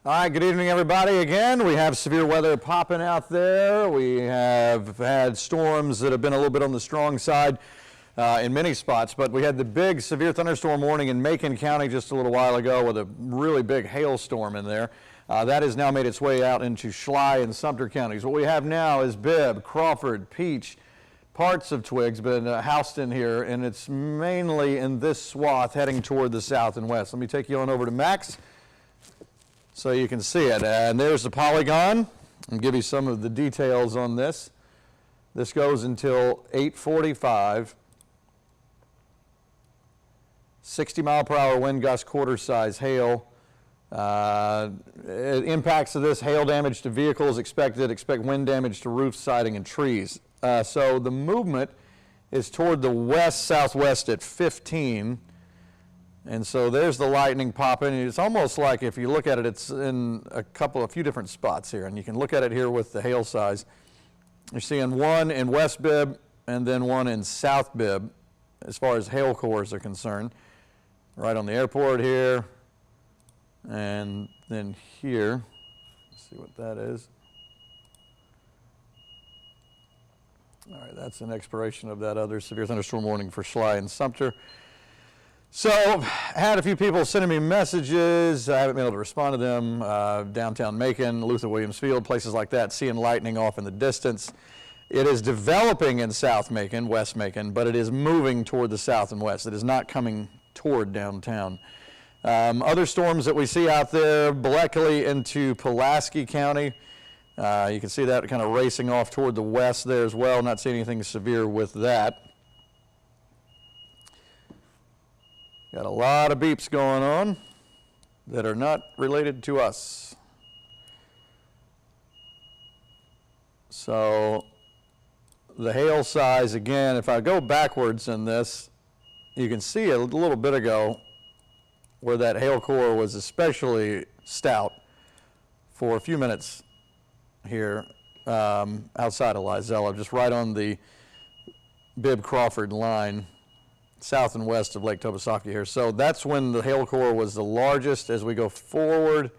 All right, good evening, everybody. Again, we have severe weather popping out there. We have had storms that have been a little bit on the strong side in many spots, but we had the big severe thunderstorm warning in Macon County just a little while ago with a really big hailstorm in there. That has now made its way out into Schley and Sumter counties. What we have now is Bibb, Crawford, Peach, parts of Twiggs, but Houston here, and it's mainly in this swath heading toward the south and west. Let me take you on over to Max so you can see it. And there's the polygon. I'll give you some of the details on this. This goes until 8:45. 60-mile-per-hour wind gust, quarter-size hail. Impacts of this: hail damage to vehicles expected. Expect wind damage to roofs, siding, and trees. So the movement is toward the west-southwest at 15. And so there's the lightning popping. It's almost like, if you look at it, it's in a few different spots here. And you can look at it here with the hail size. You're seeing one in West Bibb and then one in South Bibb as far as hail cores are concerned. Right on the airport here. And then here. Let's see what that is. All right, that's an expiration of that other severe thunderstorm warning for Schley and Sumter. So, I had a few people sending me messages. I haven't been able to respond to them. Downtown Macon, Luther Williams Field, places like that, seeing lightning off in the distance. It is developing in South Macon, West Macon, but it is moving toward the south and west. It is not coming toward downtown. Other storms that we see out there, Bleckley into Pulaski County. You can see that kind of racing off toward the west there as well. Not seeing anything severe with that. Got a lot of beeps going on that are not related to us. So the hail size, again, if I go backwards in this, you can see a little bit ago where that hail core was especially stout for a few minutes here outside of Lizella, just right on the Bibb-Crawford line, south and west of Lake Tobosaki here. So that's when the hail core was the largest. As we go forward,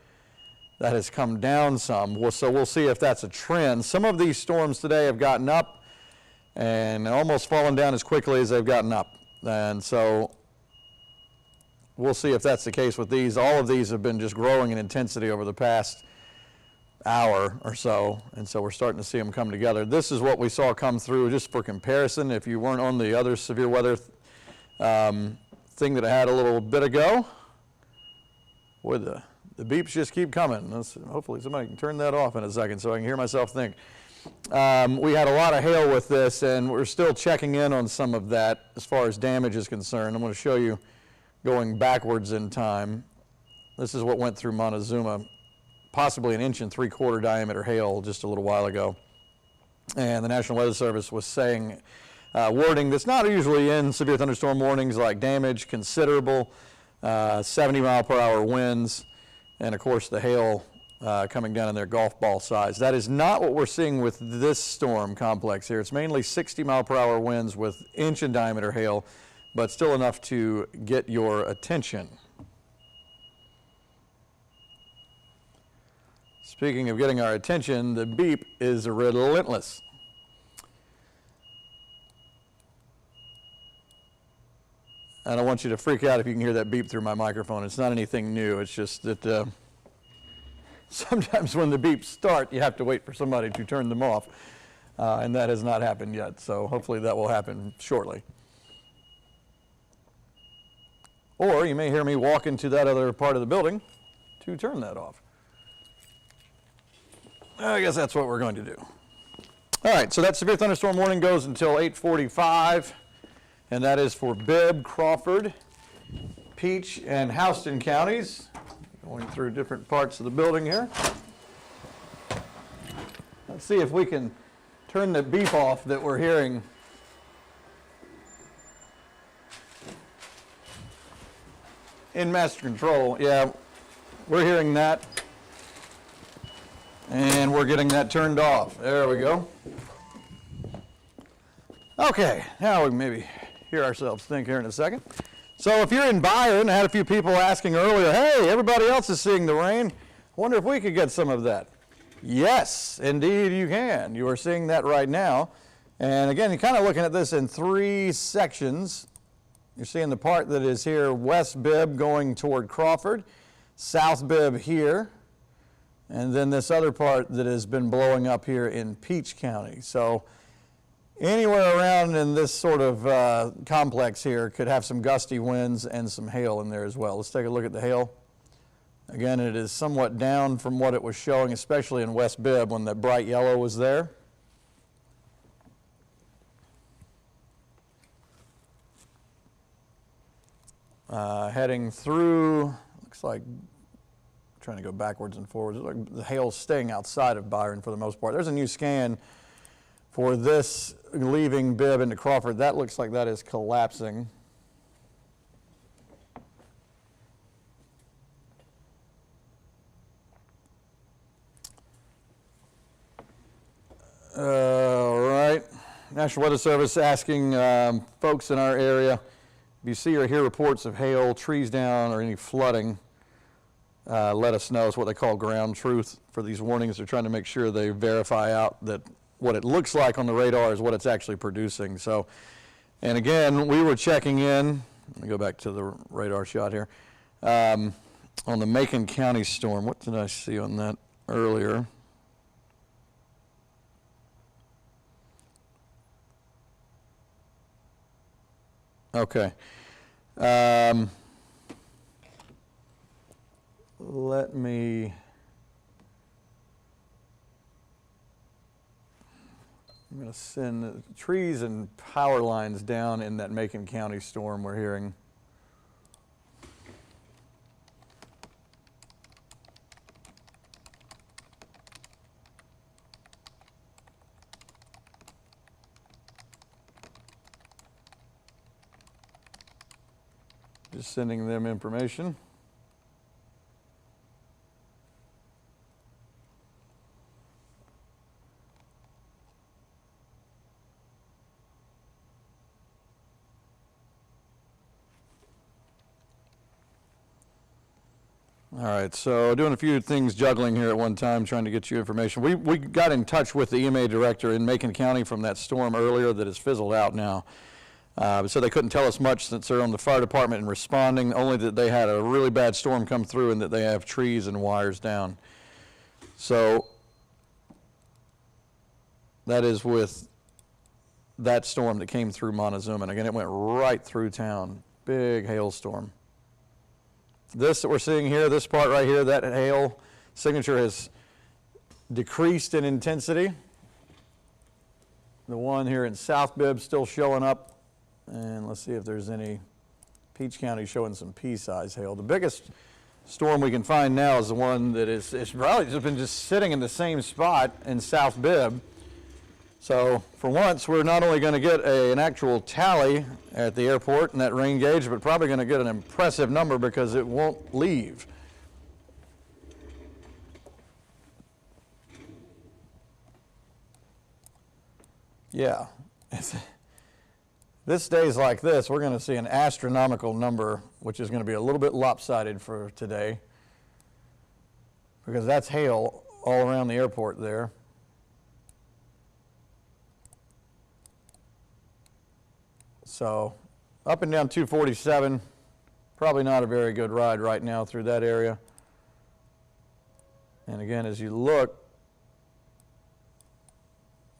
that has come down some. So we'll see if that's a trend. Some of these storms today have gotten up and almost fallen down as quickly as they've gotten up. And so we'll see if that's the case with these. All of these have been just growing in intensity over the past hour or so, and so we're starting to see them come together. This is what we saw come through, just for comparison. If you weren't on the other severe weather thing that I had a little bit ago, boy, the beeps just keep coming. Hopefully somebody can turn that off in a second so I can hear myself think. We had a lot of hail with this, and we're still checking in on some of that as far as damage is concerned. I'm going to show you going backwards in time. This is what went through Montezuma, possibly 1 3/4 inch diameter hail just a little while ago. And the National Weather Service was saying wording that's not usually in severe thunderstorm warnings, like damage considerable, 70-mile-per-hour winds, and of course the hail coming down in their golf ball size. That is not what we're seeing with this storm complex here. It's mainly 60-mile-per-hour winds with 1 inch in diameter hail, but still enough to get your attention. Speaking of getting our attention, the beep is relentless. I don't want you to freak out if you can hear that beep through my microphone. It's not anything new. It's just that sometimes when the beeps start, you have to wait for somebody to turn them off. And that has not happened yet, so hopefully that will happen shortly. Or you may hear me walk into that other part of the building to turn that off. I guess that's what we're going to do. All right, so that severe thunderstorm warning goes until 8:45, and that is for Bibb, Crawford, Peach, and Houston counties. Going through different parts of the building here. Let's see if we can turn the beep off that we're hearing. In master control, yeah, we're hearing that. And we're getting that turned off. There we go. Okay, now we can maybe hear ourselves think here in a second. So if you're in Byron, I had a few people asking earlier, hey, everybody else is seeing the rain. Wonder if we could get some of that. Yes, indeed you can. You are seeing that right now. And again, you're kind of looking at this in three sections. You're seeing the part that is here, West Bibb going toward Crawford, South Bibb here, and then this other part that has been blowing up here in Peach County. So anywhere around in this sort of complex here could have some gusty winds and some hail in there as well. Let's take a look at the hail. Again, it is somewhat down from what it was showing, especially in West Bibb when that bright yellow was there. Heading through, looks like, trying to go backwards and forwards, like the hail's staying outside of Byron for the most part. There's a new scan for this leaving Bibb into Crawford. That looks like that is collapsing. All right. National Weather Service asking folks in our area, if you see or hear reports of hail, trees down, or any flooding, let us know. It's what they call ground truth for these warnings. They're trying to make sure they verify out that what it looks like on the radar is what it's actually producing. So, and again, we were checking in. Let me go back to the radar shot here. On the Macon County storm, what did I see on that earlier? Okay. Let me, I'm going to send the trees and power lines down in that Macon County storm we're hearing. Just sending them information. All right, so doing a few things, juggling here at one time, trying to get you information. We got in touch with the EMA director in Macon County from that storm earlier that has fizzled out now. So they couldn't tell us much since they're on the fire department and responding, only that they had a really bad storm come through and that they have trees and wires down. So that is with that storm that came through Montezuma. And again, it went right through town. Big hailstorm. This that we're seeing here, this part right here, that hail signature has decreased in intensity. The one here in South Bibb still showing up. And let's see if there's any. Peach County showing some pea-size hail. The biggest storm we can find now is the one that is probably just been just sitting in the same spot in South Bibb. So for once, we're not only going to get an actual tally at the airport and that rain gauge, but probably going to get an impressive number because it won't leave. Yeah. This days like this, we're going to see an astronomical number, which is going to be a little bit lopsided for today, because that's hail all around the airport there. So up and down 247, probably not a very good ride right now through that area. And again, as you look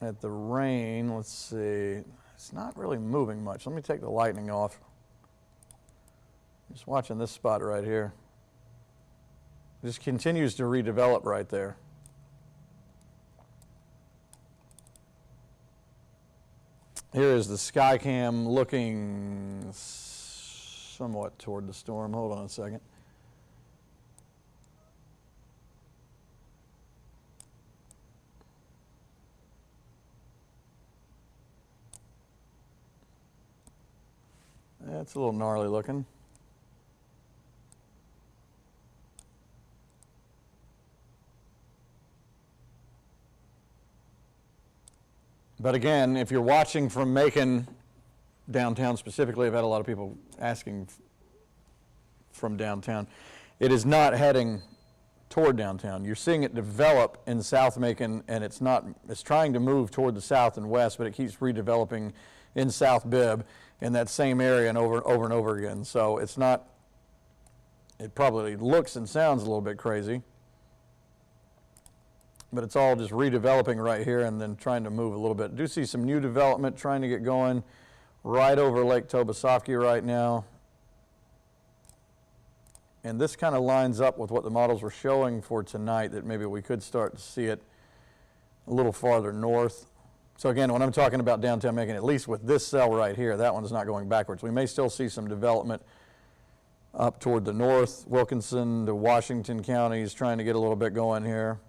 at the rain, let's see, it's not really moving much. Let me take the lightning off. Just watching this spot right here. It just continues to redevelop right there. Here is the Skycam looking somewhat toward the storm. Hold on a second. That's a little gnarly looking. But again, if you're watching from Macon, downtown specifically, I've had a lot of people asking from downtown, it is not heading toward downtown. You're seeing it develop in South Macon, and it's trying to move toward the south and west, but it keeps redeveloping in South Bibb in that same area and over and over again. So it's not, it probably looks and sounds a little bit crazy, but it's all just redeveloping right here and then trying to move a little bit. I do see some new development trying to get going right over Lake Tobesofkee right now. And this kind of lines up with what the models were showing for tonight, that maybe we could start to see it a little farther north. So again, when I'm talking about downtown Macon, at least with this cell right here, that one's not going backwards. We may still see some development up toward the north. Wilkinson to Washington counties trying to get a little bit going here.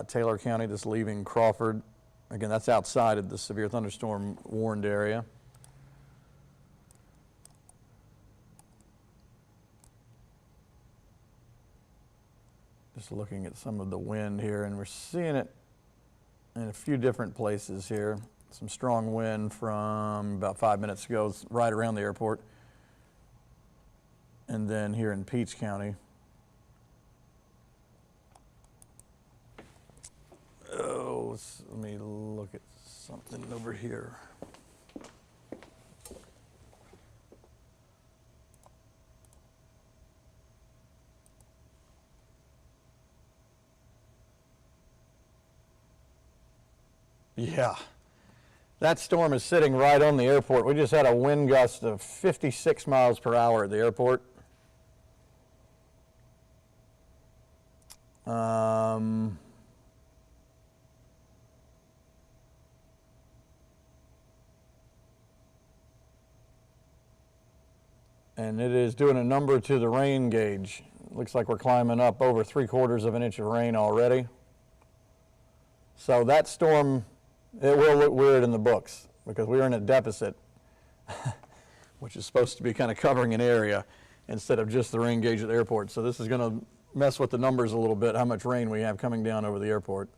Taylor County just leaving Crawford. Again, that's outside of the severe thunderstorm warned area. Just looking at some of the wind here, and we're seeing it in a few different places here. Some strong wind from about 5 minutes ago, it's right around the airport. And then here in Peach County. Oh, let me look at something over here. Yeah, that storm is sitting right on the airport. We just had a wind gust of 56 miles per hour at the airport. And it is doing a number to the rain gauge. Looks like we're climbing up over 3/4 of an inch of rain already. So that storm, it will look weird in the books because we are in a deficit, which is supposed to be kind of covering an area instead of just the rain gauge at the airport. So this is going to mess with the numbers a little bit, how much rain we have coming down over the airport.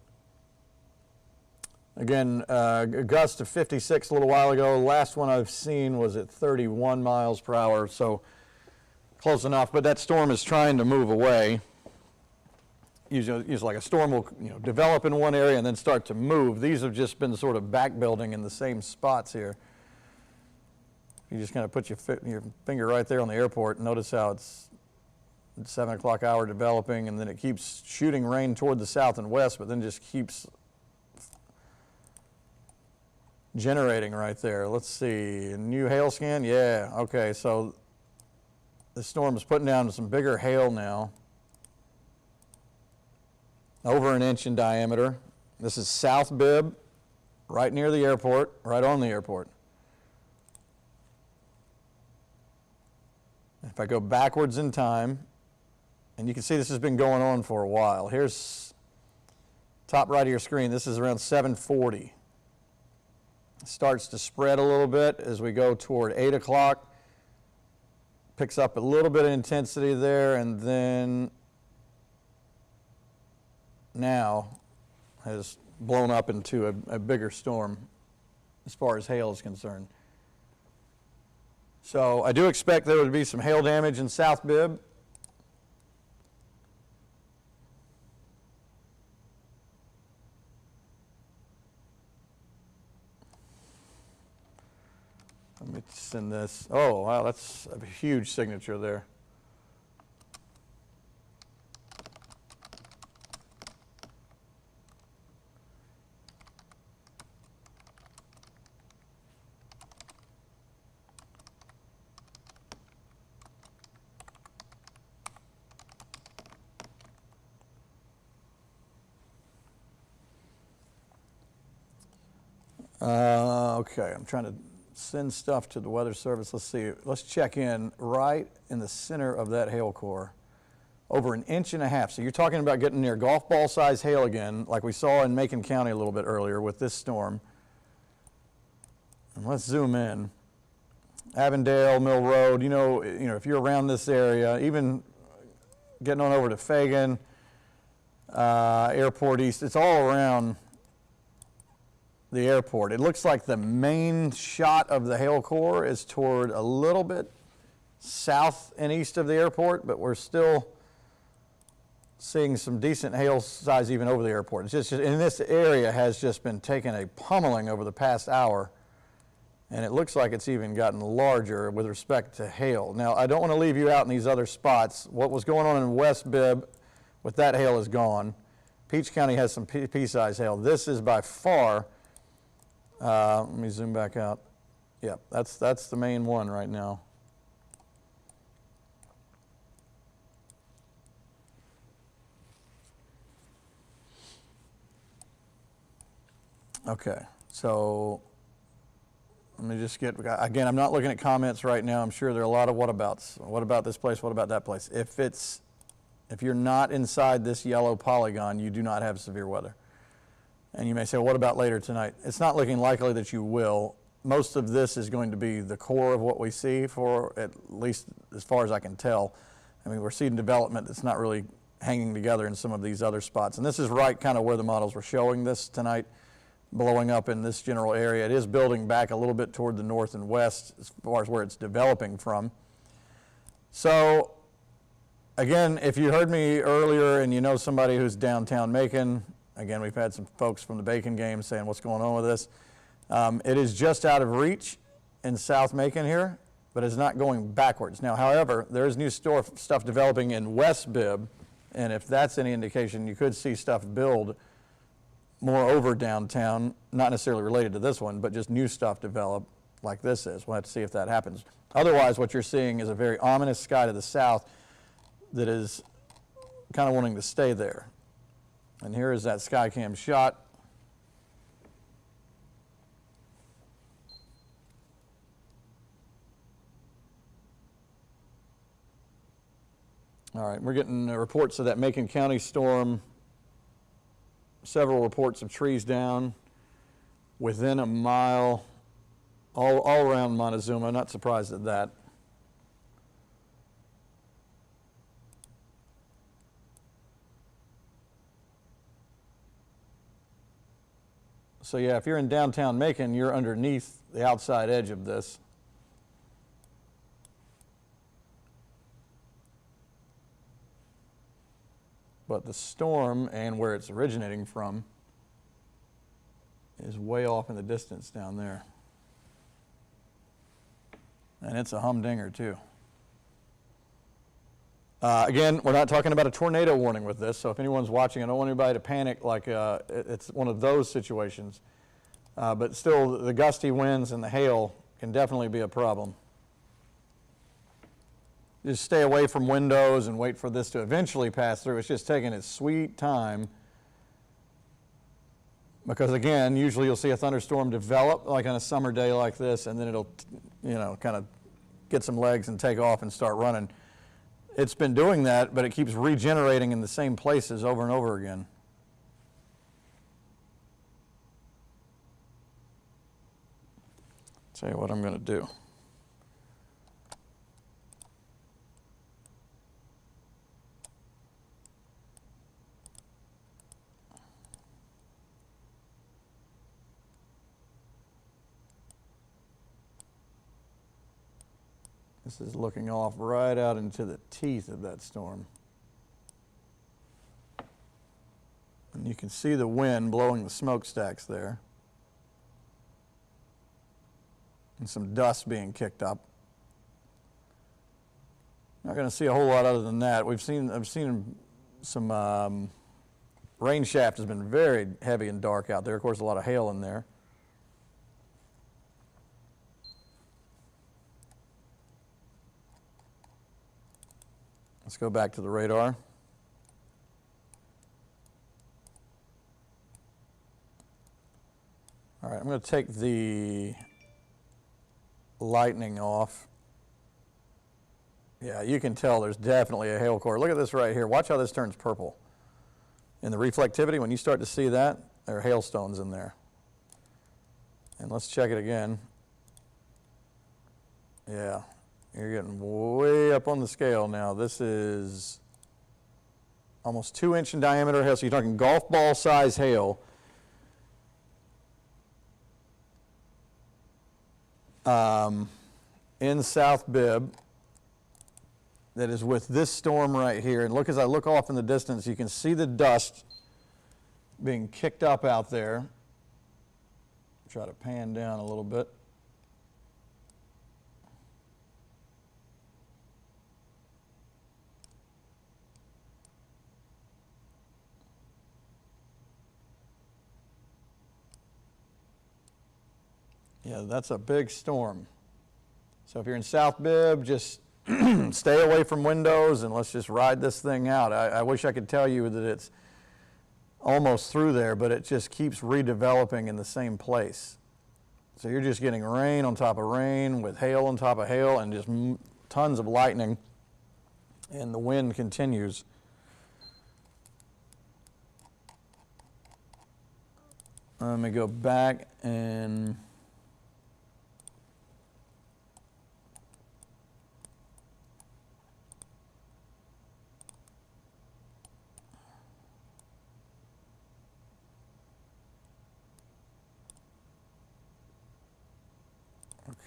Again, a gust of 56 a little while ago. Last one I've seen was at 31 miles per hour, so close enough. But that storm is trying to move away. Usually like a storm will develop in one area and then start to move. These have just been sort of back building in the same spots here. You just kind of put your finger right there on the airport. Notice how it's 7 o'clock hour developing, and then it keeps shooting rain toward the south and west, but then just keeps generating right there. Let's see, a new hail scan. Yeah, okay, so the storm is putting down some bigger hail now. Over an inch in diameter. This is South Bibb, right near the airport, right on the airport. If I go backwards in time, and you can see this has been going on for a while. Here's top right of your screen. This is around 7:40. It starts to spread a little bit as we go toward 8 o'clock. Picks up a little bit of intensity there, and then now has blown up into a bigger storm as far as hail is concerned. So I do expect there would be some hail damage in South Bibb. Let me send this. Oh, wow, that's a huge signature there. Okay, I'm trying to send stuff to the Weather Service. Let's see. Let's check in right in the center of that hail core. Over 1.5 inches. So you're talking about getting near golf ball size hail again, like we saw in Macon County a little bit earlier with this storm. And let's zoom in. Avondale, Mill Road, you know, if you're around this area, even getting on over to Fagan, Airport East, it's all around the airport. It looks like the main shot of the hail core is toward a little bit south and east of the airport, but we're still seeing some decent hail size even over the airport. It's just in this area has just been taking a pummeling over the past hour, and it looks like it's even gotten larger with respect to hail. Now, I don't want to leave you out in these other spots. What was going on in West Bibb with that hail is gone. Peach County has some pea-sized hail. This is by far, let me zoom back out. Yeah, that's the main one right now. Okay, so let me just get, again, I'm not looking at comments right now. I'm sure there are a lot of whatabouts. What about this place? What about that place? If you're not inside this yellow polygon, you do not have severe weather. And you may say, well, what about later tonight? It's not looking likely that you will. Most of this is going to be the core of what we see, for at least as far as I can tell. I mean, we're seeing development that's not really hanging together in some of these other spots. And this is right kind of where the models were showing this tonight, blowing up in this general area. It is building back a little bit toward the north and west as far as where it's developing from. So again, if you heard me earlier and you know somebody who's downtown Macon, again, we've had some folks from the Bacon game saying what's going on with this. It is just out of reach in South Macon here, but it's not going backwards. Now, however, there is new stuff developing in West Bibb, and if that's any indication, you could see stuff build more over downtown, not necessarily related to this one, but just new stuff develop like this is. We'll have to see if that happens. Otherwise, what you're seeing is a very ominous sky to the south that is kind of wanting to stay there. And here is that Skycam shot. All right, we're getting reports of that Macon County storm. Several reports of trees down within a mile, all around Montezuma. Not surprised at that. So yeah, if you're in downtown Macon, you're underneath the outside edge of this. But the storm and where it's originating from is way off in the distance down there. And it's a humdinger too. Again, we're not talking about a tornado warning with this, so if anyone's watching, I don't want anybody to panic like it's one of those situations. But still, the gusty winds and the hail can definitely be a problem. Just stay away from windows and wait for this to eventually pass through. It's just taking its sweet time. Because again, usually you'll see a thunderstorm develop like on a summer day like this, and then it'll, kind of get some legs and take off and start running. It's been doing that, but it keeps regenerating in the same places over and over again. Tell you what I'm going to do. This is looking off right out into the teeth of that storm. And you can see the wind blowing the smokestacks there. And some dust being kicked up. Not going to see a whole lot other than that. I've seen some rain shaft has been very heavy and dark out there. Of course, a lot of hail in there. Let's go back to the radar. All right, I'm going to take the lightning off. Yeah, you can tell there's definitely a hail core. Look at this right here. Watch how this turns purple. In the reflectivity, when you start to see that, there are hailstones in there. And let's check it again. Yeah. You're getting way up on the scale now. This is almost 2-inch in diameter hail. So you're talking golf ball size hail. In South Bibb. that is with this storm right here. And look, as I look off in the distance, you can see the dust being kicked up out there. Try to pan down a little bit. Yeah, that's a big storm. So if you're in South Bibb, just stay away from windows and let's just ride this thing out. I wish I could tell you that it's almost through there, but it just keeps redeveloping in the same place. So you're just getting rain on top of rain with hail on top of hail and just tons of lightning, and the wind continues. Let me go back and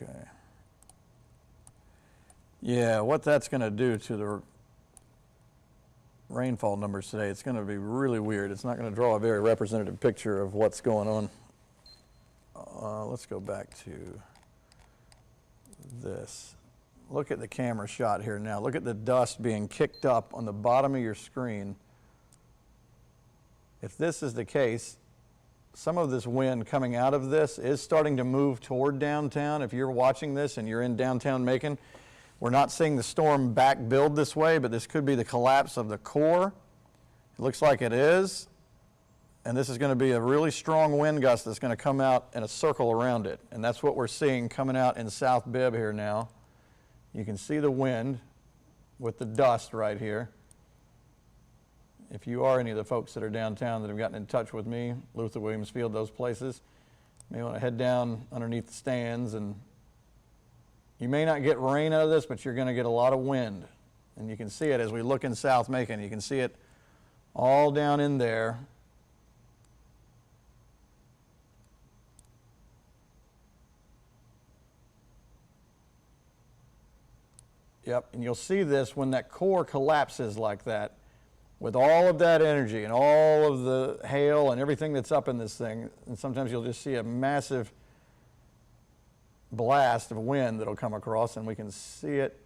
okay. Yeah, what that's going to do to the rainfall numbers today, it's going to be really weird. It's not going to draw a very representative picture of what's going on. Let's go back to this. Look at the camera shot here now. Look at the dust being kicked up on the bottom of your screen. If this is the case, some of this wind coming out of this is starting to move toward downtown. If you're watching this and you're in downtown Macon, we're not seeing the storm back build this way, but this could be the collapse of the core. It looks like it is. And this is going to be a really strong wind gust that's going to come out in a circle around it. And that's what we're seeing coming out in South Bibb here now. You can see the wind with the dust right here. If you are any of the folks that are downtown that have gotten in touch with me, Luther, Williamsfield, those places, you may want to head down underneath the stands, and you may not get rain out of this, but you're going to get a lot of wind. And you can see it as we look in South Macon. You can see it all down in there. Yep, and you'll see this when that core collapses like that, with all of that energy and all of the hail and everything that's up in this thing. And sometimes you'll just see a massive blast of wind that'll come across, and we can see it.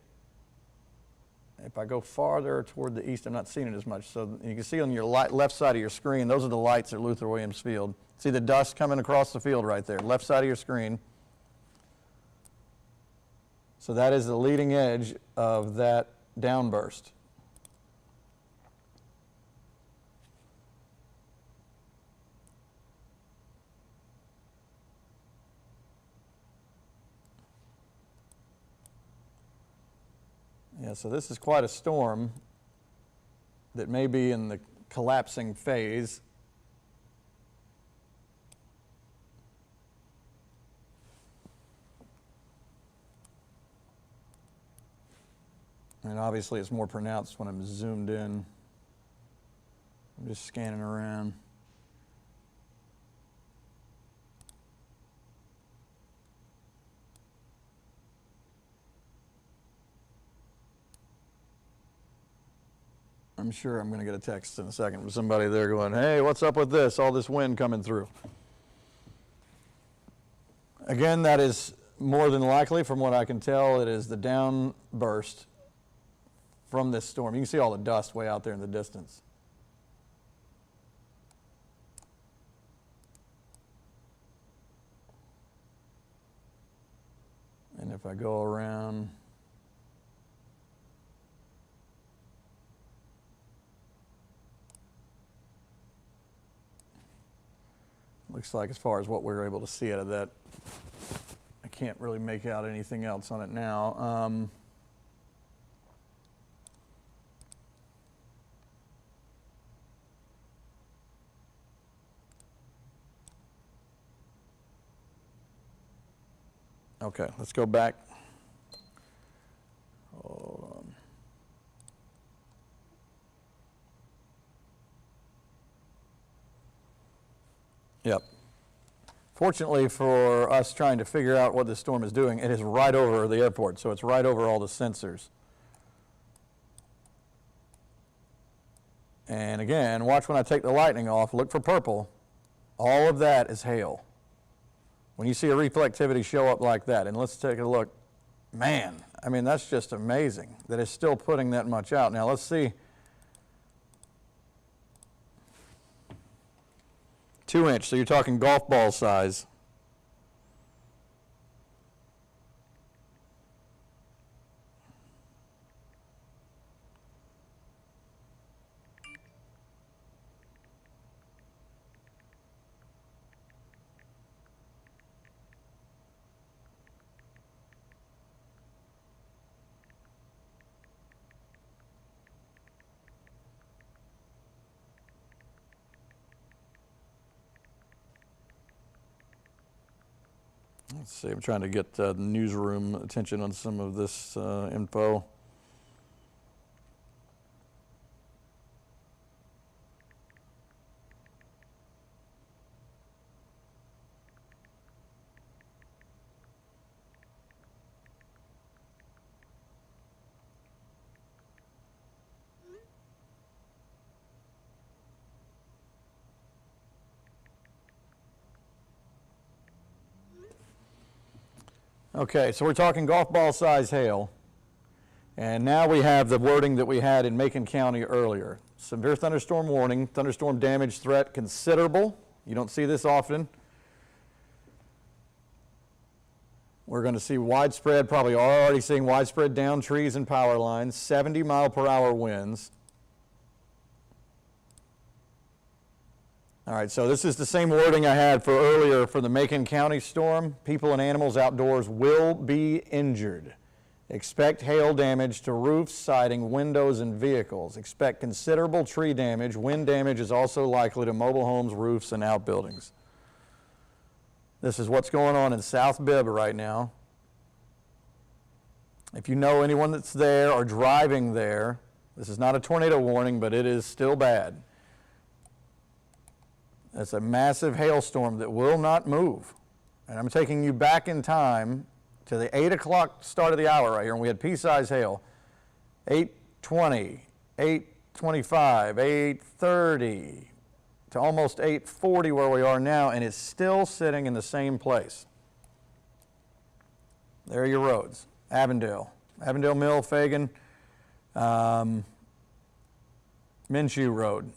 If I go farther toward the east, I'm not seeing it as much. So you can see on your left side of your screen, those are the lights at Luther Williams Field. See the dust coming across the field right there, left side of your screen. So that is the leading edge of that downburst. Yeah, so this is quite a storm that may be in the collapsing phase. And obviously it's more pronounced when I'm zoomed in. I'm just scanning around. I'm sure I'm going to get a text in a second from somebody there going, hey, what's up with this? All this wind coming through. Again, that is more than likely, from what I can tell, it is the downburst from this storm. You can see all the dust way out there in the distance. And if I go around, looks like as far as what we were able to see out of that, I can't really make out anything else on it now. Okay, let's go back. Hold on. Yep. Fortunately for us trying to figure out what this storm is doing, it is right over the airport, so it's right over all the sensors. And again, watch when I take the lightning off, look for purple. All of that is hail. When you see a reflectivity show up like that, and let's take a look, man, I mean, that's just amazing that it's still putting that much out. Now let's see. 2 inch, so you're talking golf ball size. Let's see, I'm trying to get the newsroom attention on some of this info. Okay, so we're talking golf ball size hail, and now we have the wording that we had in Macon County earlier. Severe thunderstorm warning, thunderstorm damage threat considerable. You don't see this often. We're going to see widespread, probably already seeing widespread down trees and power lines, 70-mile-per-hour winds. All right, so this is the same wording I had for earlier for the Macon County storm. People and animals outdoors will be injured. Expect hail damage to roofs, siding, windows, and vehicles. Expect considerable tree damage. Wind damage is also likely to mobile homes, roofs, and outbuildings. This is what's going on in South Bibb right now. If you know anyone that's there or driving there, this is not a tornado warning, but it is still bad. It's a massive hailstorm that will not move. And I'm taking you back in time to the 8 o'clock start of the hour right here, and we had pea-size hail. 8:20, 8:25, 8:30, to almost 8:40 where we are now, and it's still sitting in the same place. There are your roads. Avondale Mill, Fagan, Minshew Road.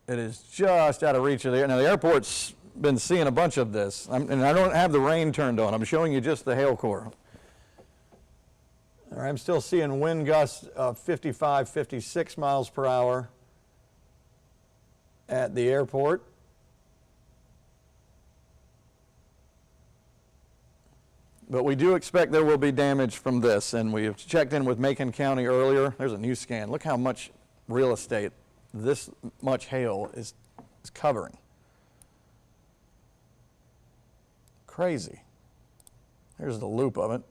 It is just out of reach of the air. Now, the airport's been seeing a bunch of this, and I don't have the rain turned on. I'm showing you just the hail core. All right, I'm still seeing wind gusts of 55, 56 miles per hour at the airport. But we do expect there will be damage from this, and we have checked in with Macon County earlier. There's a new scan. Look how much real estate this much hail is covering. Crazy. Here's the loop of it.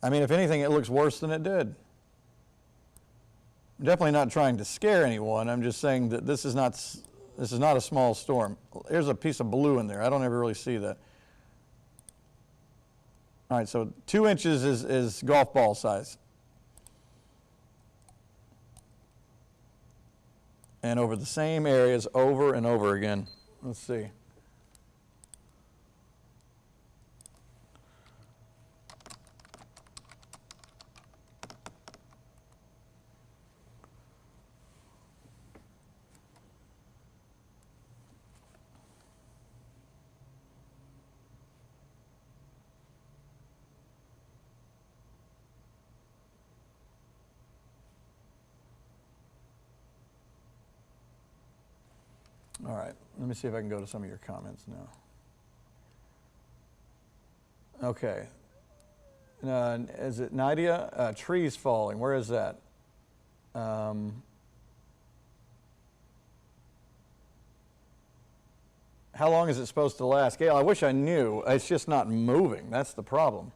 I mean, if anything, it looks worse than it did. I'm definitely not trying to scare anyone. I'm just saying that this is not a small storm. Here's a piece of blue in there. I don't ever really see that. All right, so 2 inches is golf ball size. And over the same areas over and over again. Let's see. All right, let me see if I can go to some of your comments now. Okay. Is it Nadia? Trees falling. Where is that? How long is it supposed to last? Gail, I wish I knew. It's just not moving. That's the problem.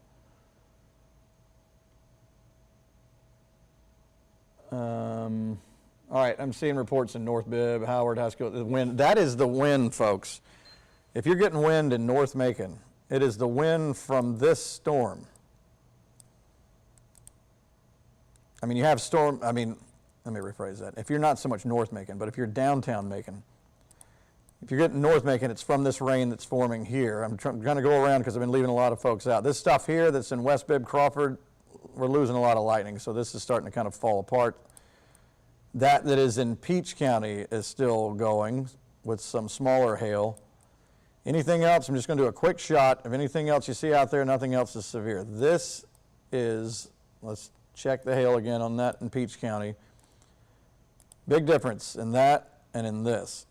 All right, I'm seeing reports in North Bibb, Howard, Haskell. The wind, that is the wind, folks. If you're getting wind in North Macon, It is the wind from this storm. I mean, you have storm, I mean, let me rephrase that. If you're not so much North Macon, but if you're downtown Macon, if you're getting North Macon, it's from this rain that's forming here. I'm trying to go around because I've been leaving a lot of folks out. This stuff here that's in West Bibb, Crawford, we're losing a lot of lightning, so this is starting to kind of fall apart. That is in Peach County is still going with some smaller hail. Anything else, I'm just going to do a quick shot of anything else you see out there. Nothing else is severe. This is, let's check the hail again on that in Peach County. Big difference in that and in this.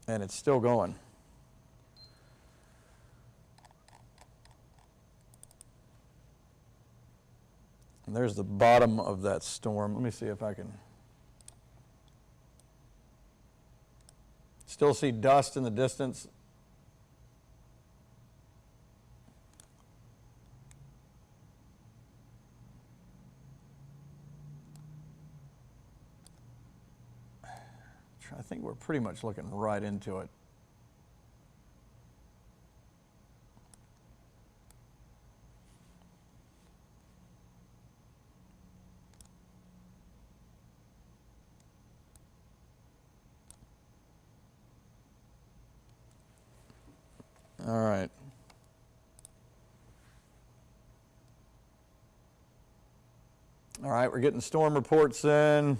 And it's still going. And there's the bottom of that storm. Let me see if I can still see dust in the distance. I think we're pretty much looking right into it. All right. All right, we're getting storm reports in.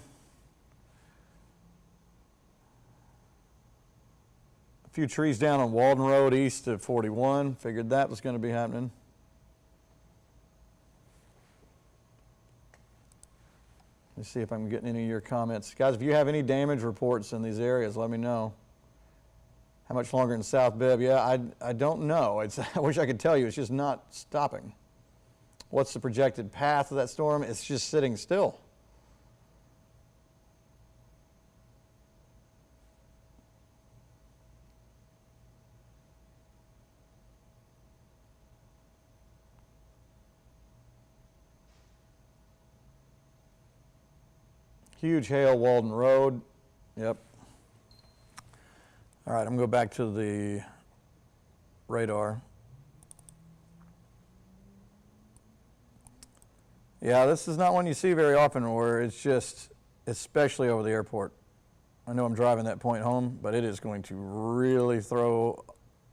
A few trees down on Walden Road east of 41. Figured that was going to be happening. Let's see if I'm getting any of your comments. Guys, if you have any damage reports in these areas, let me know. How much longer in South Bibb? Yeah, I don't know. I wish I could tell you. It's just not stopping. What's the projected path of that storm? It's just sitting still. Huge hail, Walden Road. Yep. All right, I'm going to go back to the radar. Yeah, this is not one you see very often where it's just, especially over the airport. I know I'm driving that point home, but it is going to really throw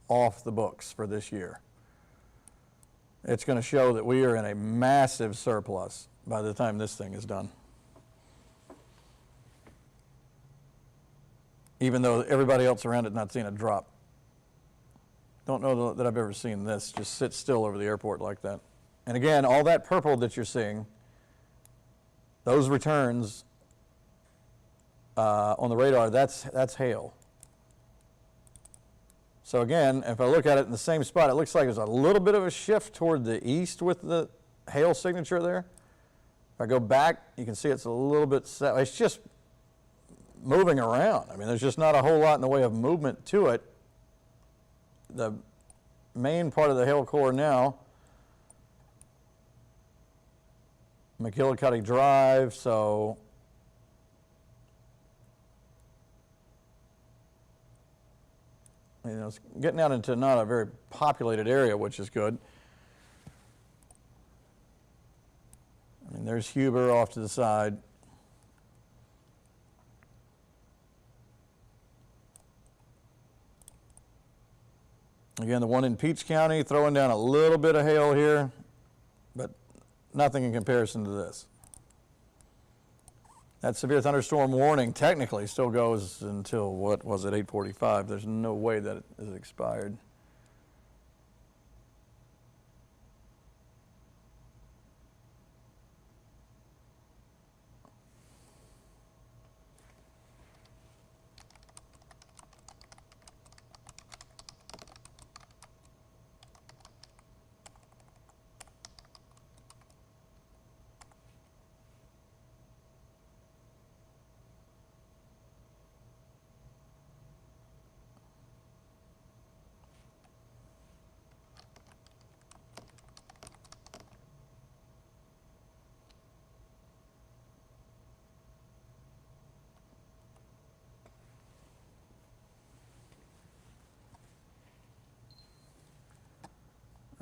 off the books for this year. It's going to show that we are in a massive surplus by the time this thing is done. Even though everybody else around it not seeing a drop. Don't know that I've ever seen this just sit still over the airport like that. And again, all that purple that you're seeing, those returns on the radar, that's hail. So again, if I look at it in the same spot, it looks like there's a little bit of a shift toward the east with the hail signature there. If I go back, you can see it's a little bit set. It's just moving around. I mean, there's just not a whole lot in the way of movement to it. The main part of the hail core now, McGillicuddy Drive, so you know, it's getting out into not a very populated area, which is good. I mean, there's Huber off to the side. Again, the one in Peach County throwing down a little bit of hail here, but nothing in comparison to this. That severe thunderstorm warning technically still goes until, what was it, 8:45. There's no way that it is expired.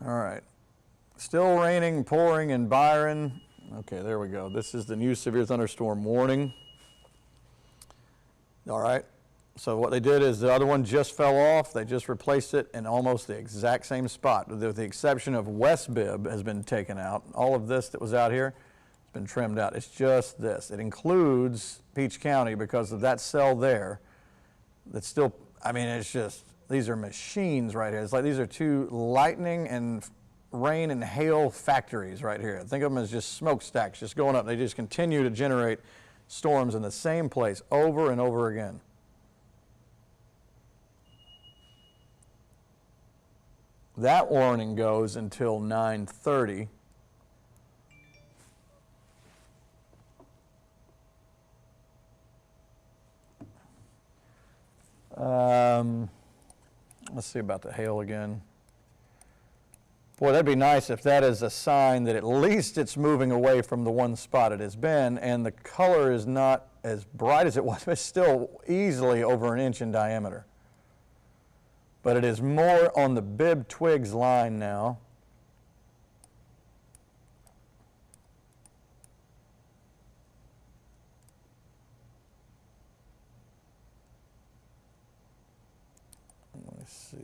All right. Still raining, pouring in Byron. Okay, there we go. This is the new severe thunderstorm warning. All right. So what they did is the other one just fell off. They just replaced it in almost the exact same spot. With the exception of West Bibb has been taken out. All of this that was out here has been trimmed out. It's just this. It includes Peach County because of that cell there. That's still, I mean, it's just, these are machines right here. It's like these are two lightning and rain and hail factories right here. Think of them as just smokestacks just going up. They just continue to generate storms in the same place over and over again. That warning goes until 9:30. Let's see about the hail again. Boy, that'd be nice if that is a sign that at least it's moving away from the one spot it has been, and the color is not as bright as it was, but it's still easily over an inch in diameter. But it is more on the Bibb Twiggs line now. Let me see.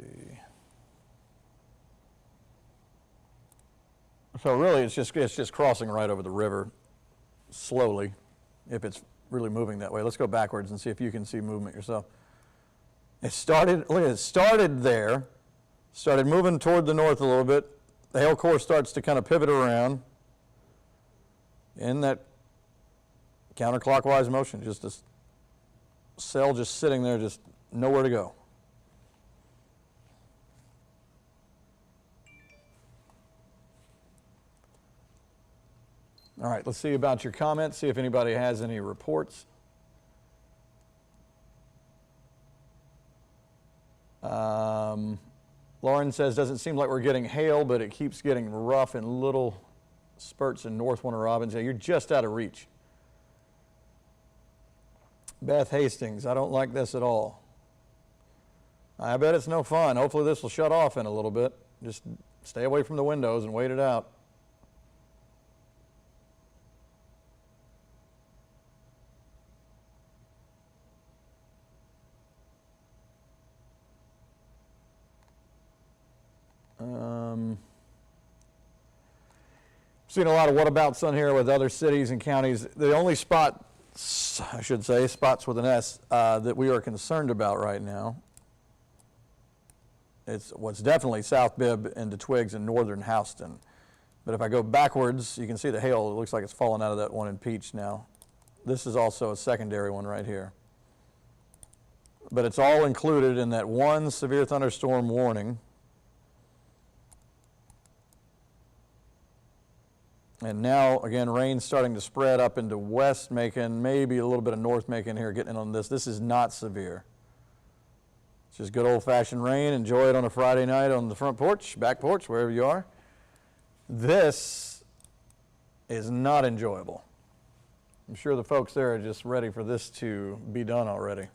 So really it's just crossing right over the river slowly, if it's really moving that way. Let's go backwards and see if you can see movement yourself. It started, look at it, started there, started moving toward the north a little bit. The hail core starts to kind of pivot around in that counterclockwise motion, just a cell just sitting there, just nowhere to go. All right, let's see about your comments, see if anybody has any reports. Lauren says, doesn't seem like we're getting hail, but it keeps getting rough in little spurts in North Warner Robins. Yeah, you're just out of reach. Beth Hastings, I don't like this at all. I bet it's no fun. Hopefully this will shut off in a little bit. Just stay away from the windows and wait it out. Seen a lot of whatabouts on here with other cities and counties. The only spots, I should say, spots with an S, that we are concerned about right now, it's what's definitely South Bibb into Twiggs and northern Houston. But if I go backwards, you can see the hail. It looks like it's fallen out of that one in Peach now. This is also a secondary one right here. But it's all included in that one severe thunderstorm warning. And now, again, rain's starting to spread up into West Macon, maybe a little bit of North Macon here getting in on this. This is not severe. It's just good old-fashioned rain. Enjoy it on a Friday night on the front porch, back porch, wherever you are. This is not enjoyable. I'm sure the folks there are just ready for this to be done already.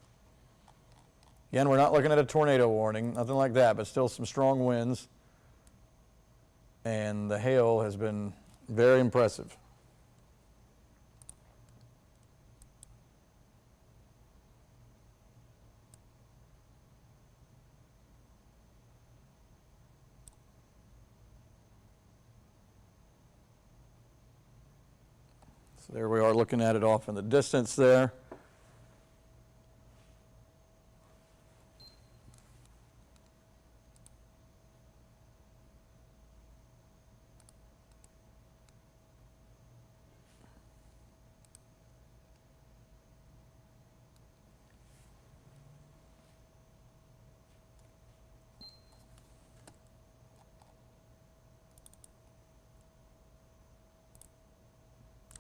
Again, we're not looking at a tornado warning, nothing like that, but still some strong winds. And the hail has been very impressive. So there we are looking at it off in the distance there.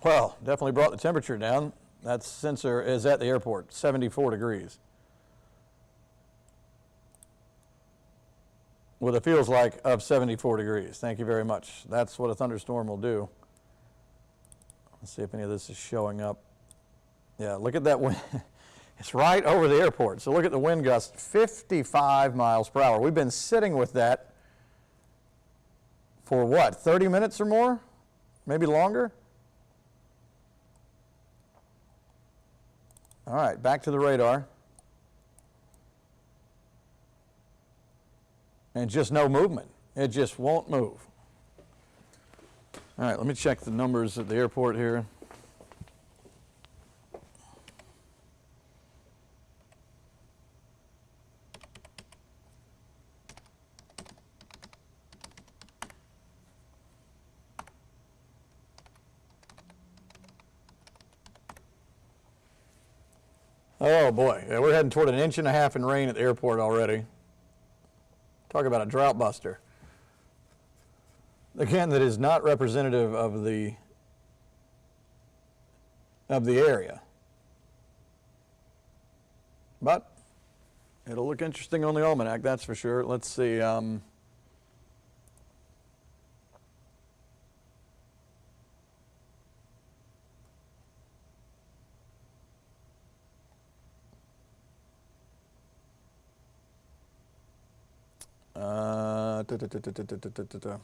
Well, definitely brought the temperature down. That sensor is at the airport, 74 degrees. With a feels like of 74 degrees. Thank you very much. That's what a thunderstorm will do. Let's see if any of this is showing up. Yeah, look at that wind. It's right over the airport. So look at the wind gust, 55 miles per hour. We've been sitting with that for what, 30 minutes or more? Maybe longer? All right, back to the radar. And just no movement. It just won't move. All right, let me check the numbers at the airport here. Oh boy, yeah, we're heading toward 1.5 inches in rain at the airport already. Talk about a drought buster. Again, that is not representative of the area. But it'll look interesting on the almanac, that's for sure. Let's see. I'm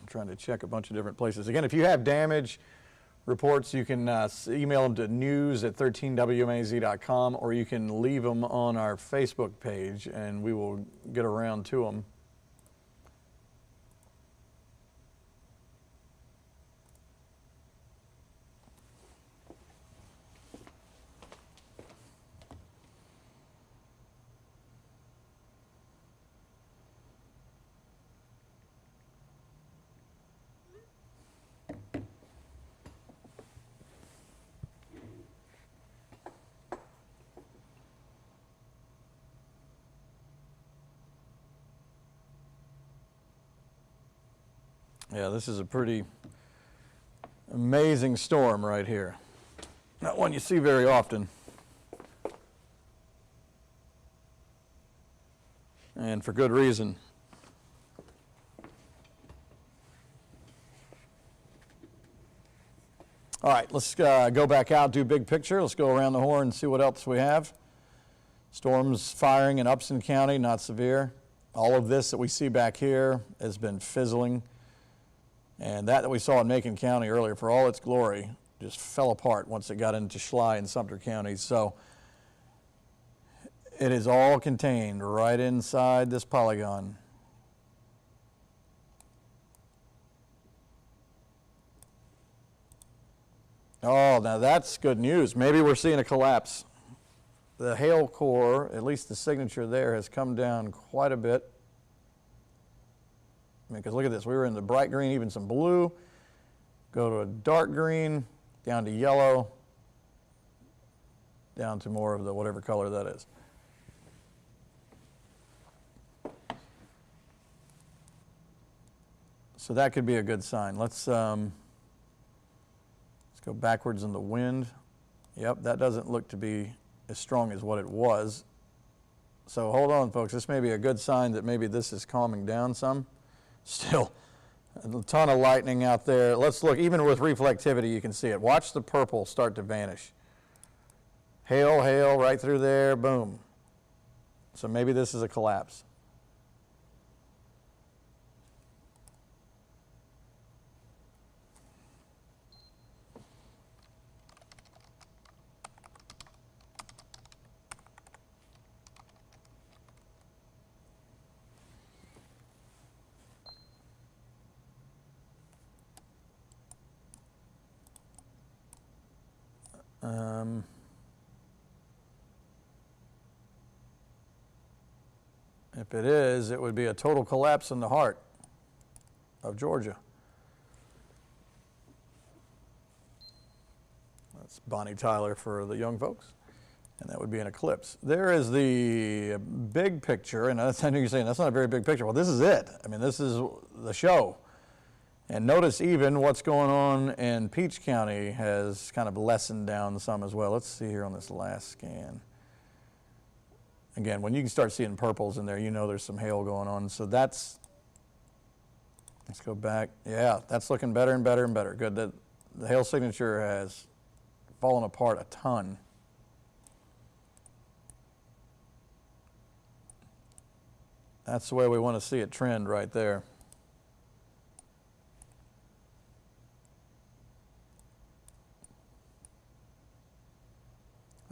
trying to check a bunch of different places. Again, if you have damage reports, you can email them to news@13wmaz.com, or you can leave them on our Facebook page and we will get around to them. Yeah, this is a pretty amazing storm right here. Not one you see very often. And for good reason. All right, let's go back out, do big picture. Let's go around the horn and see what else we have. Storms firing in Upson County, not severe. All of this that we see back here has been fizzling. And that we saw in Macon County earlier, for all its glory, just fell apart once it got into Schley and Sumter counties. So it is all contained right inside this polygon. Oh, now that's good news. Maybe we're seeing a collapse. The hail core, at least the signature there, has come down quite a bit. Because look at this, we were in the bright green, even some blue, go to a dark green, down to yellow, down to more of the whatever color that is. So that could be a good sign. Let's go backwards in the wind. Yep, that doesn't look to be as strong as what it was. So hold on, folks, this may be a good sign that maybe this is calming down some. Still a ton of lightning out there. Let's look, even with reflectivity, you can see it. Watch the purple start to vanish. Hail, hail, right through there, boom. So maybe this is a collapse. If it is, it would be a total collapse in the heart of Georgia. That's Bonnie Tyler for the young folks. And that would be an eclipse. There is the big picture, and I know you're saying that's not a very big picture. Well, this is it. I mean, this is the show. And notice even what's going on in Peach County has kind of lessened down some as well. Let's see here on this last scan. Again, when you can start seeing purples in there, you know there's some hail going on. So that's, let's go back. Yeah, that's looking better and better and better. Good. The hail signature has fallen apart a ton. That's the way we want to see it trend right there.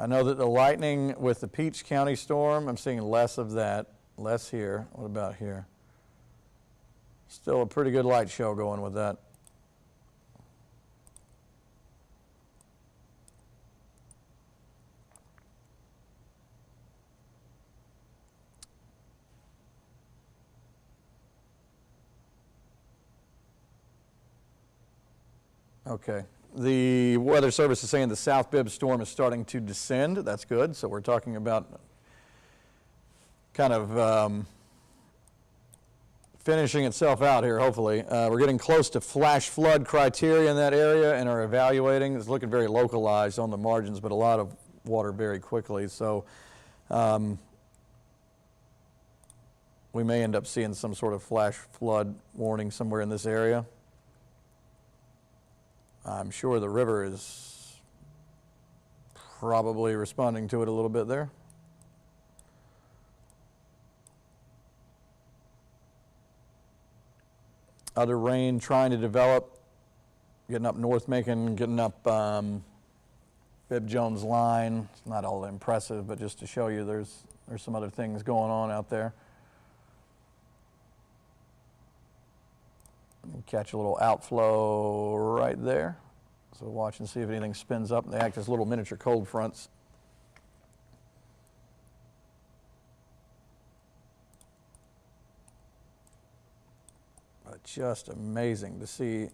I know that the lightning with the Peach County storm, I'm seeing less of that, less here. What about here? Still a pretty good light show going with that. Okay. The Weather Service is saying the South Bibb storm is starting to descend. That's good. So we're talking about kind of finishing itself out here, hopefully. We're getting close to flash flood criteria in that area and are evaluating. It's looking very localized on the margins, but a lot of water very quickly. So we may end up seeing some sort of flash flood warning somewhere in this area. I'm sure the river is probably responding to it a little bit there. Other rain trying to develop, getting up North Macon, getting up Bibb Jones line. It's not all impressive, but just to show you there's some other things going on out there. Catch a little outflow right there. So watch and see if anything spins up. They act as little miniature cold fronts. But just amazing to see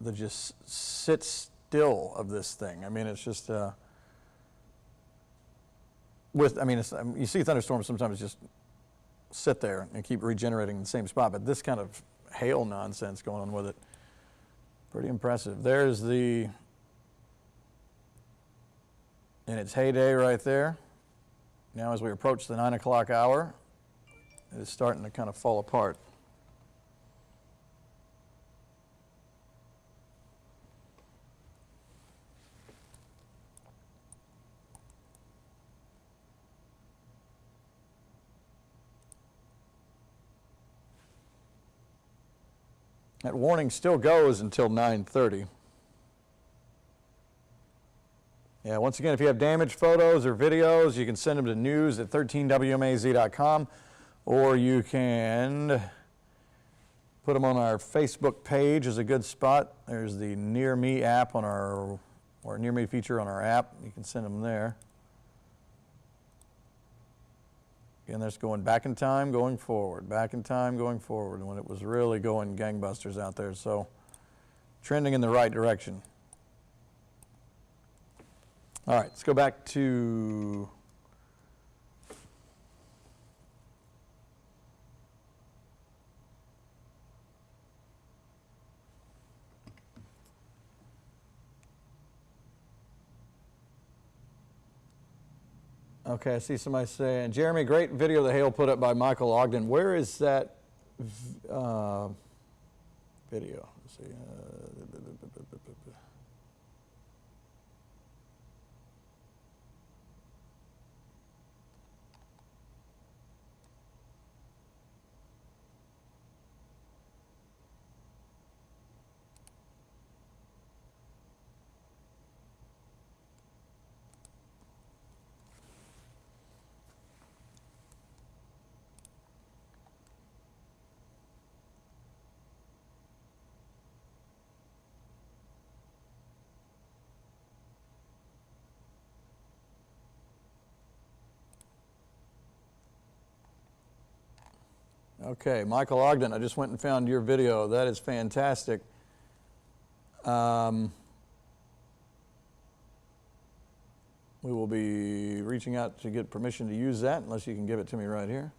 the just sit still of this thing. I mean, it's just you see thunderstorms sometimes just sit there and keep regenerating in the same spot, but this kind of hail nonsense going on with it, pretty impressive. There's in its heyday right there. Now as we approach the 9 o'clock hour, it is starting to kind of fall apart. That warning still goes until 9:30. Yeah, once again, if you have damaged photos or videos, you can send them to news@13wmaz.com, or you can put them on our Facebook page is a good spot. There's the Near Me app on or Near Me feature on our app. You can send them there. Again, that's going back in time, going forward, back in time, going forward, when it was really going gangbusters out there. So trending in the right direction. All right, let's go back to okay, I see somebody saying, Jeremy, great video the hail put up by Michael Ogden. Where is that video? Let's see. Okay, Michael Ogden, I just went and found your video. That is fantastic. We will be reaching out to get permission to use that, unless you can give it to me right here.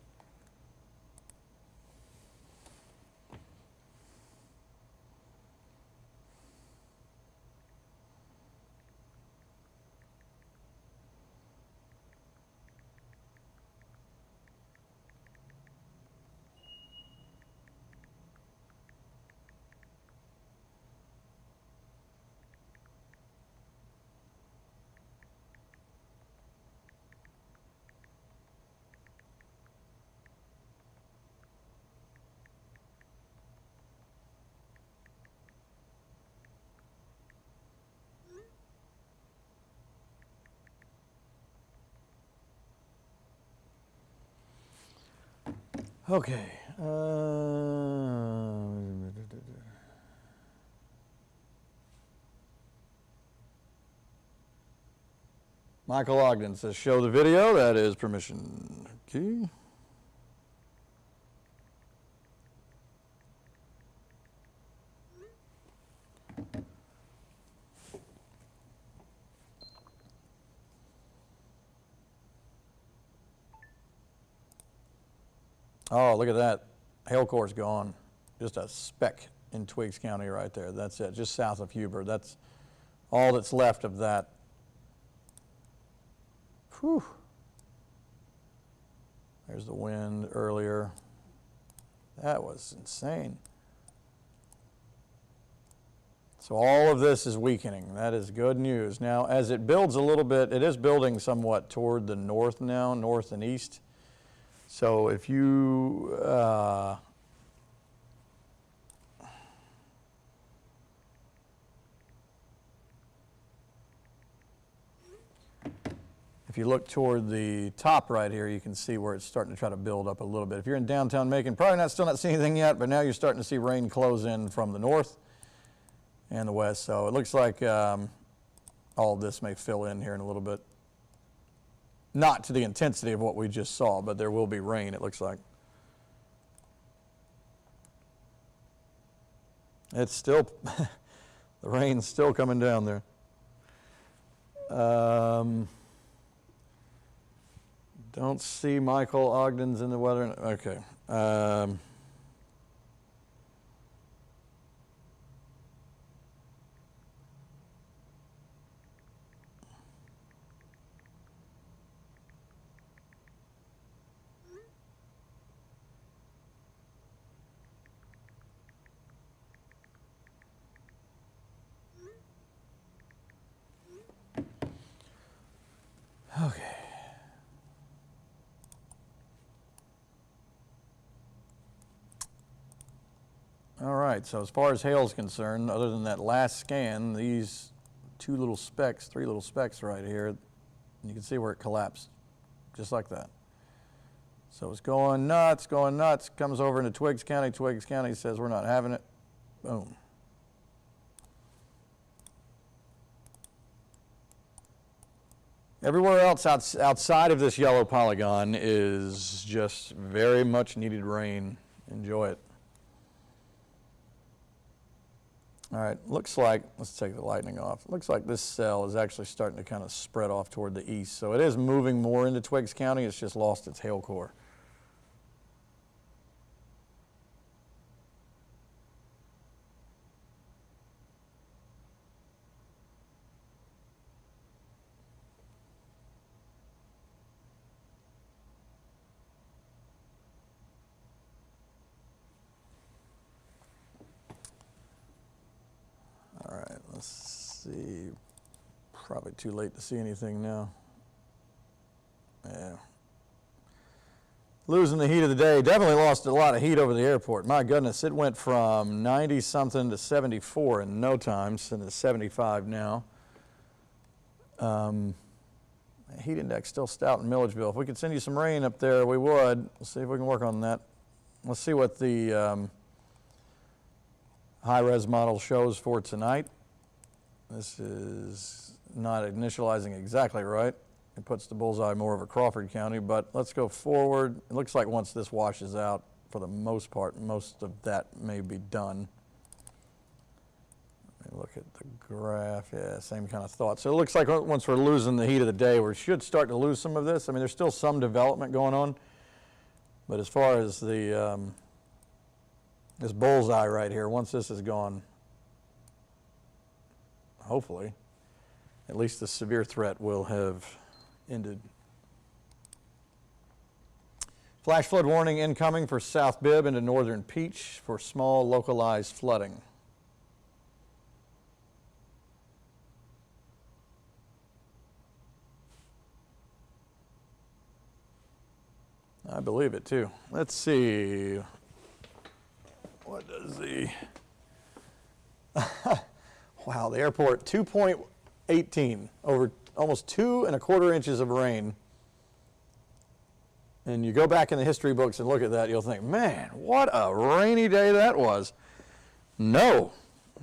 Okay. Michael Ogden says, show the video. That is permission. Okay. Oh, look at that. Hail core's gone. Just a speck in Twiggs County right there. That's it, just south of Huber. That's all that's left of that. Whew. There's the wind earlier. That was insane. So all of this is weakening. That is good news. Now, as it builds a little bit, it is building somewhat toward the north now, north and east. So if you look toward the top right here, you can see where it's starting to try to build up a little bit. If you're in downtown Macon, probably still not seeing anything yet, but now you're starting to see rain close in from the north and the west. So it looks like all of this may fill in here in a little bit. Not to the intensity of what we just saw, but there will be rain, it looks like. It's still, the rain's still coming down there. Don't see Michael Ogden's in the weather. Okay. Okay. All right, so as far as hail is concerned, other than that last scan, these three little specks right here, you can see where it collapsed, just like that. So it's going nuts, comes over into Twiggs County. Twiggs County says we're not having it. Boom. Everywhere else outside of this yellow polygon is just very much needed rain. Enjoy it. All right, looks like, let's take the lightning off. Looks like this cell is actually starting to kind of spread off toward the east. So it is moving more into Twiggs County. It's just lost its hail core. All right, let's see. Probably too late to see anything now. Yeah. Losing the heat of the day. Definitely lost a lot of heat over the airport. My goodness, it went from 90-something to 74 in no time, and it's 75 now. Heat index still stout in Milledgeville. If we could send you some rain up there, we would. We'll see if we can work on that. Let's see what the high-res model shows for tonight. This is not initializing exactly right. It puts the bullseye more over Crawford County, but let's go forward. It looks like once this washes out, for the most part, most of that may be done. Let me look at the graph. Yeah, same kind of thought. So it looks like once we're losing the heat of the day, we should start to lose some of this. I mean, there's still some development going on, but as far as the this bullseye right here, once this is gone, hopefully, at least the severe threat will have ended. Flash flood warning incoming for South Bibb into northern Peach for small localized flooding. I believe it too. Let's see. What does the, wow, the airport, 2.18, over almost 2¼ inches of rain and you go back in the history books and look at that, you'll think, man, what a rainy day that was. No,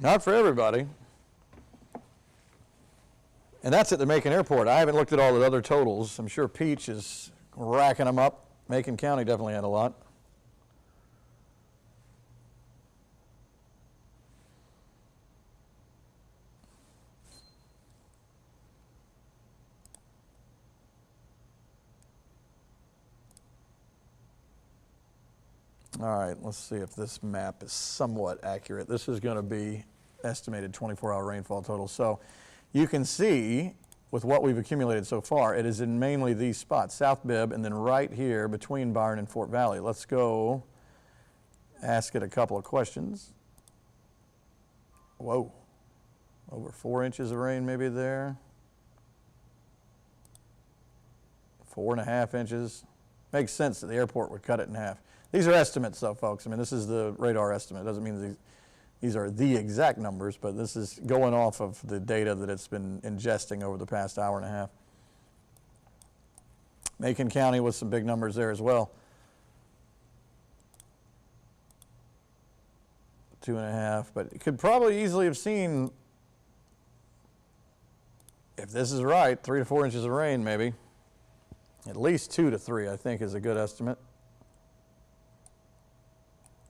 not for everybody. And that's at the Macon Airport. I haven't looked at all the other totals. I'm sure Peach is racking them up. Macon County definitely had a lot. All right, let's see if this map is somewhat accurate. This is going to be estimated 24-hour rainfall total. So you can see with what we've accumulated so far, it is in mainly these spots, South Bibb and then right here between Byron and Fort Valley. Let's go ask it a couple of questions. Whoa, over 4 inches of rain maybe there. 4.5 inches. Makes sense that the airport would cut it in half. These are estimates though, folks. I mean, this is the radar estimate. It doesn't mean these are the exact numbers, but this is going off of the data that it's been ingesting over the past hour and a half. Macon County with some big numbers there as well. 2.5, but it could probably easily have seen, if this is right, 3 to 4 inches of rain maybe. At least 2 to 3, I think, is a good estimate.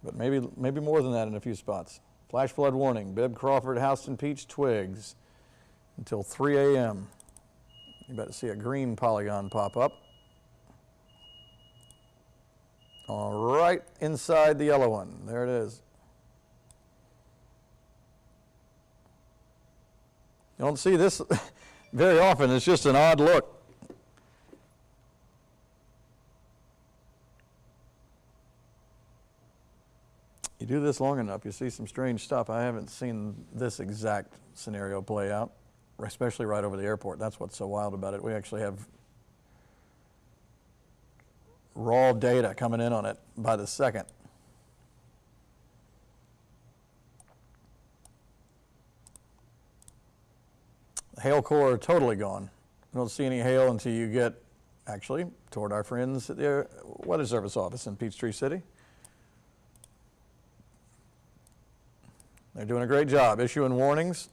But maybe more than that in a few spots. Flash flood warning, Bibb, Crawford, Houston, Peach, Twiggs until 3 a.m. You're about to see a green polygon pop up. All right, inside the yellow one. There it is. You don't see this very often. It's just an odd look. You do this long enough, you see some strange stuff. I haven't seen this exact scenario play out, especially right over the airport. That's what's so wild about it. We actually have raw data coming in on it by the second. The hail core totally gone. You don't see any hail until you get, actually, toward our friends at the Weather Service office in Peachtree City. They're doing a great job issuing warnings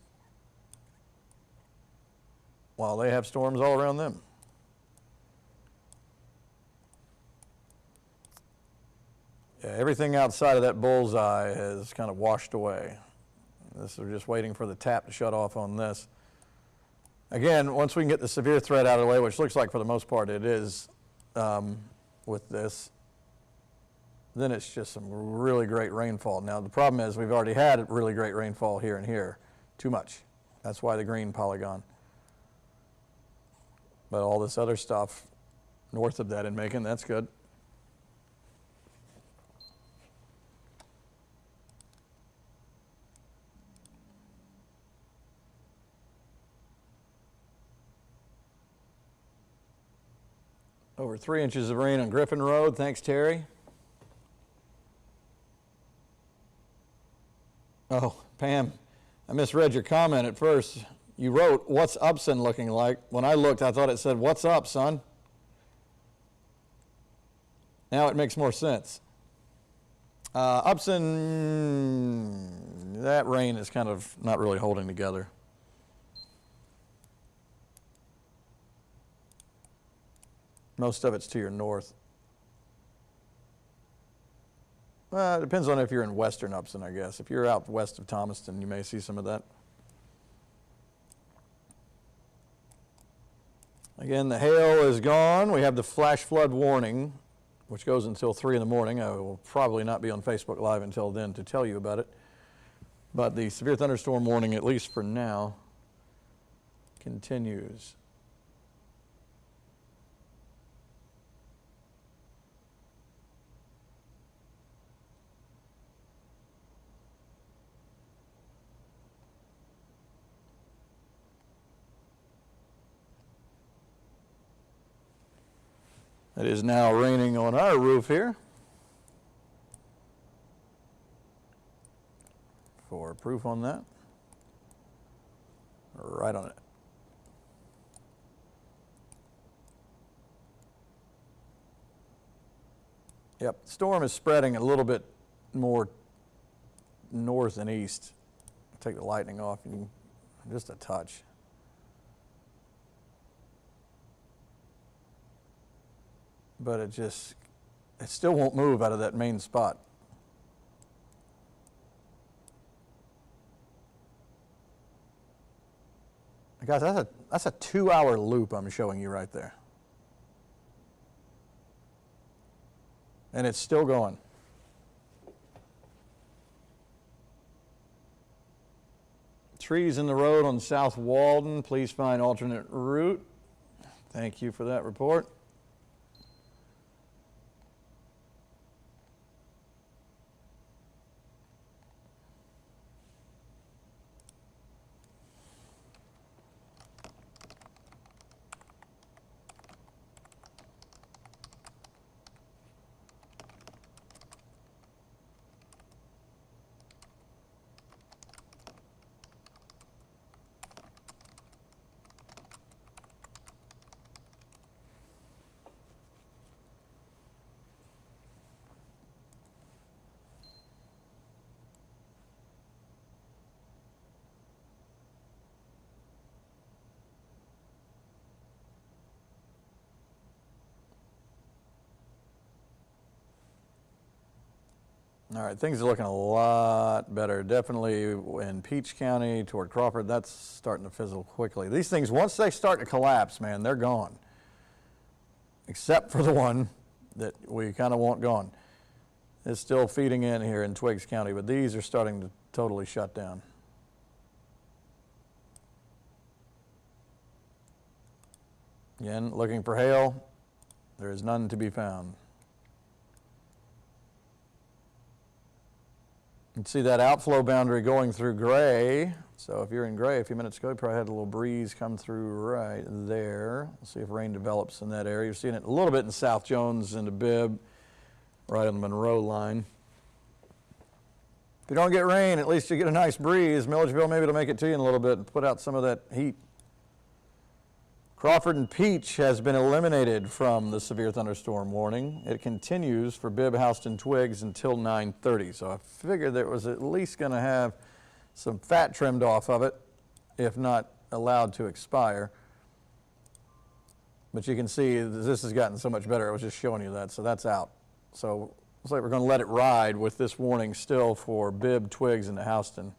while they have storms all around them. Yeah, everything outside of that bullseye has kind of washed away. We're just waiting for the tap to shut off on this. Again, once we can get the severe threat out of the way, which looks like for the most part it is with this, then it's just some really great rainfall. Now the problem is we've already had really great rainfall here and here. Too much. That's why the green polygon. But all this other stuff north of that in Macon, that's good. Over 3 inches of rain on Griffin Road. Thanks, Terry. Oh, Pam, I misread your comment at first. You wrote, what's Upson looking like? When I looked, I thought it said, what's up, son? Now it makes more sense. Upson, that rain is kind of not really holding together. Most of it's to your north. Well, it depends on if you're in western Upson, I guess. If you're out west of Thomaston, you may see some of that. Again, the hail is gone. We have the flash flood warning, which goes until 3 in the morning. I will probably not be on Facebook Live until then to tell you about it. But the severe thunderstorm warning, at least for now, continues. It is now raining on our roof here. For proof on that, right on it. Yep, storm is spreading a little bit more north and east. Take the lightning off, just a touch. But it still won't move out of that main spot. Guys, that's a 2-hour loop I'm showing you right there. And it's still going. Trees in the road on South Walden. Please find alternate route. Thank you for that report. All right, things are looking a lot better. Definitely in Peach County toward Crawford, that's starting to fizzle quickly. These things, once they start to collapse, man, they're gone. Except for the one that we kind of want gone. It's still feeding in here in Twiggs County, but these are starting to totally shut down. Again, looking for hail. There is none to be found. You can see that outflow boundary going through Gray. So if you're in Gray a few minutes ago, you probably had a little breeze come through right there. We'll see if rain develops in that area. You're seeing it a little bit in South Jones into Bibb, right on the Monroe line. If you don't get rain, at least you get a nice breeze. Milledgeville, maybe it'll make it to you in a little bit and put out some of that heat. Crawford and Peach has been eliminated from the severe thunderstorm warning. It continues for Bibb, Houston, Twiggs until 9:30. So I figured that it was at least going to have some fat trimmed off of it, if not allowed to expire. But you can see this has gotten so much better. I was just showing you that, so that's out. So looks like we're going to let it ride with this warning still for Bibb, Twiggs, and Houston.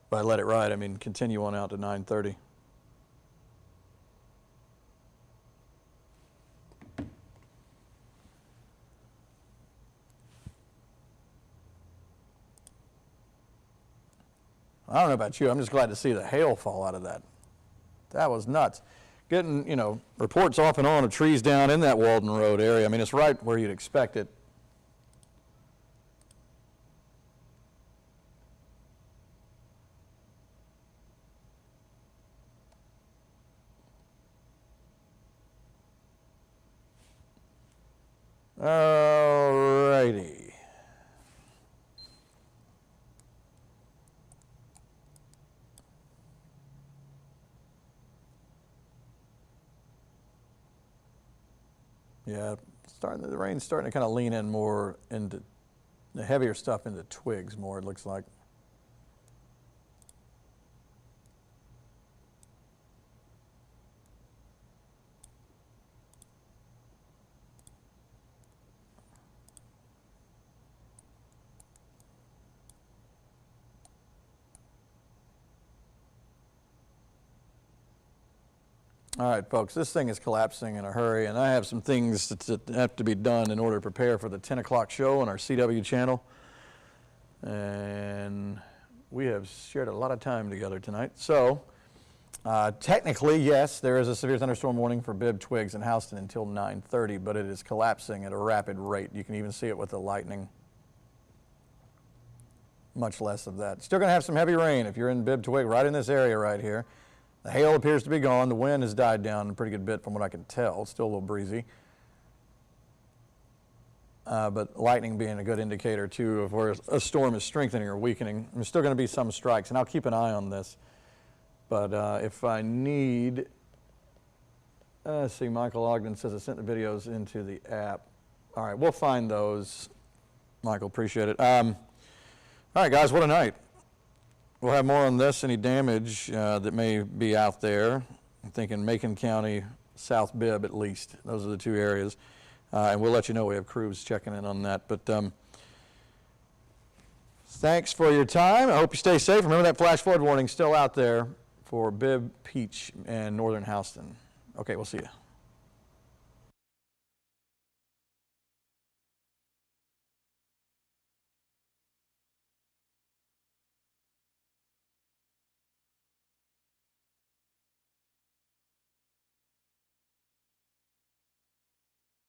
By let it ride, I mean continue on out to 9:30. I don't know about you, I'm just glad to see the hail fall out of that. That was nuts. Getting, reports off and on of trees down in that Walden Road area. I mean, it's right where you'd expect it. All righty. Yeah, the rain's starting to kind of lean in more into the heavier stuff into Twiggs more, it looks like. All right, folks, this thing is collapsing in a hurry, and I have some things that have to be done in order to prepare for the 10 o'clock show on our CW channel. And we have shared a lot of time together tonight. So, technically, yes, there is a severe thunderstorm warning for Bibb, Twiggs, and Houston until 9:30, but it is collapsing at a rapid rate. You can even see it with the lightning. Much less of that. Still going to have some heavy rain if you're in Bibb, Twig, right in this area right here. The hail appears to be gone. The wind has died down a pretty good bit from what I can tell. It's still a little breezy. But lightning being a good indicator, too, of where a storm is strengthening or weakening. There's still going to be some strikes, and I'll keep an eye on this. But if I need Let's see, Michael Ogden says I sent the videos into the app. All right, we'll find those. Michael, appreciate it. All right, guys, what a night. We'll have more on this, any damage that may be out there. I'm thinking Macon County, South Bibb at least. Those are the two areas. And we'll let you know. We have crews checking in on that. But thanks for your time. I hope you stay safe. Remember that flash flood warning still out there for Bibb, Peach, and northern Houston. Okay, we'll see you.